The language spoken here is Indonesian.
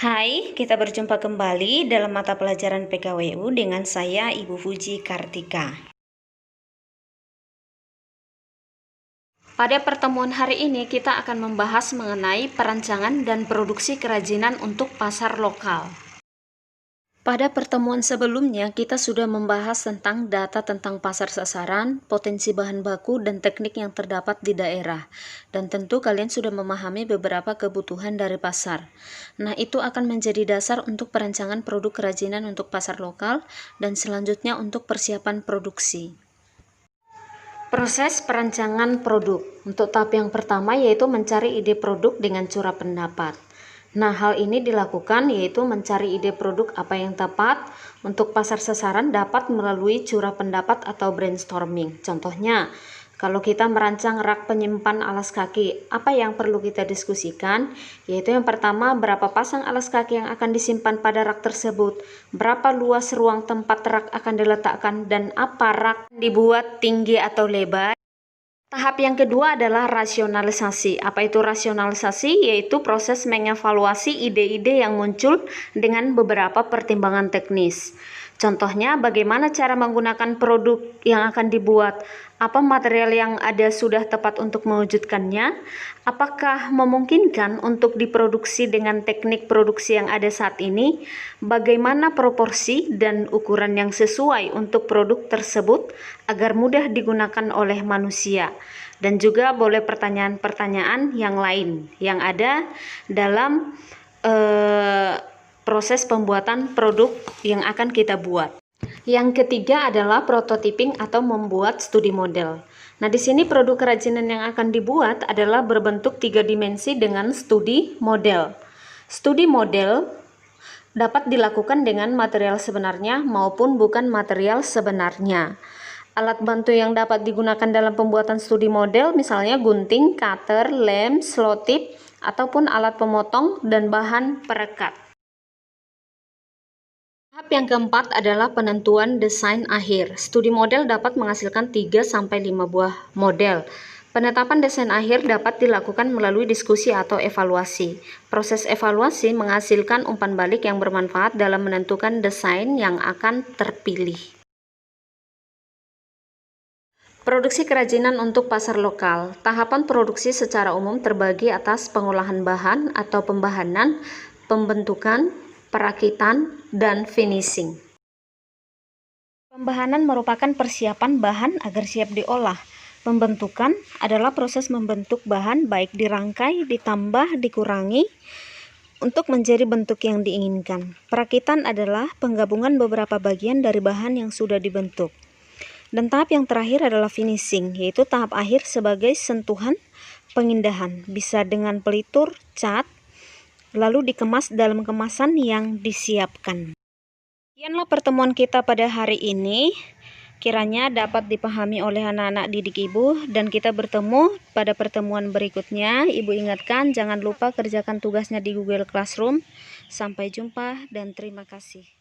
Hai, kita berjumpa kembali dalam mata pelajaran PKWU dengan saya Ibu Fuji Kartika. Pada pertemuan hari ini kita akan membahas mengenai perancangan dan produksi kerajinan untuk pasar lokal. Pada pertemuan sebelumnya, kita sudah membahas tentang data tentang pasar sasaran, potensi bahan baku, dan teknik yang terdapat di daerah. Dan tentu kalian sudah memahami beberapa kebutuhan dari pasar. Nah, itu akan menjadi dasar untuk perancangan produk kerajinan untuk pasar lokal, dan selanjutnya untuk persiapan produksi. Proses perancangan produk. Untuk tahap yang pertama yaitu mencari ide produk dengan curah pendapat. Nah, hal ini dilakukan yaitu mencari ide produk apa yang tepat untuk pasar sasaran dapat melalui curah pendapat atau brainstorming. Contohnya, kalau kita merancang rak penyimpan alas kaki, apa yang perlu kita diskusikan? Yaitu yang pertama, berapa pasang alas kaki yang akan disimpan pada rak tersebut, berapa luas ruang tempat rak akan diletakkan, dan apa rak dibuat tinggi atau lebar. Tahap yang kedua adalah rasionalisasi. Apa itu rasionalisasi? Yaitu proses mengevaluasi ide-ide yang muncul dengan beberapa pertimbangan teknis. Contohnya, bagaimana cara menggunakan produk yang akan dibuat? Apa material yang ada sudah tepat untuk mewujudkannya? Apakah memungkinkan untuk diproduksi dengan teknik produksi yang ada saat ini? Bagaimana proporsi dan ukuran yang sesuai untuk produk tersebut agar mudah digunakan oleh manusia? Dan juga boleh pertanyaan-pertanyaan yang lain yang ada dalam proses pembuatan produk yang akan kita buat. Yang ketiga adalah prototyping atau membuat studi model. Nah, di sini produk kerajinan yang akan dibuat adalah berbentuk 3 dimensi dengan studi model. Studi model dapat dilakukan dengan material sebenarnya maupun bukan material sebenarnya. Alat bantu yang dapat digunakan dalam pembuatan studi model misalnya gunting, cutter, lem, slow tip, ataupun alat pemotong dan bahan perekat. Tahap yang keempat adalah penentuan desain akhir. Studi model dapat menghasilkan 3-5 buah model. Penetapan desain akhir dapat dilakukan melalui diskusi atau evaluasi. Proses evaluasi menghasilkan umpan balik yang bermanfaat dalam menentukan desain yang akan terpilih. Produksi kerajinan untuk pasar lokal. Tahapan produksi secara umum terbagi atas pengolahan bahan atau pembahanan, pembentukan, perakitan, dan finishing. Pembahanan merupakan persiapan bahan agar siap diolah. Pembentukan adalah proses membentuk bahan baik dirangkai, ditambah, dikurangi untuk menjadi bentuk yang diinginkan. Perakitan adalah penggabungan beberapa bagian dari bahan yang sudah dibentuk. Dan tahap yang terakhir adalah finishing, yaitu tahap akhir sebagai sentuhan pengindahan, bisa dengan pelitur, cat, lalu dikemas dalam kemasan yang disiapkan. Sekianlah pertemuan kita pada hari ini. Kiranya dapat dipahami oleh anak-anak didik Ibu, dan kita bertemu pada pertemuan berikutnya. Ibu ingatkan, jangan lupa kerjakan tugasnya di Google Classroom. Sampai jumpa dan terima kasih.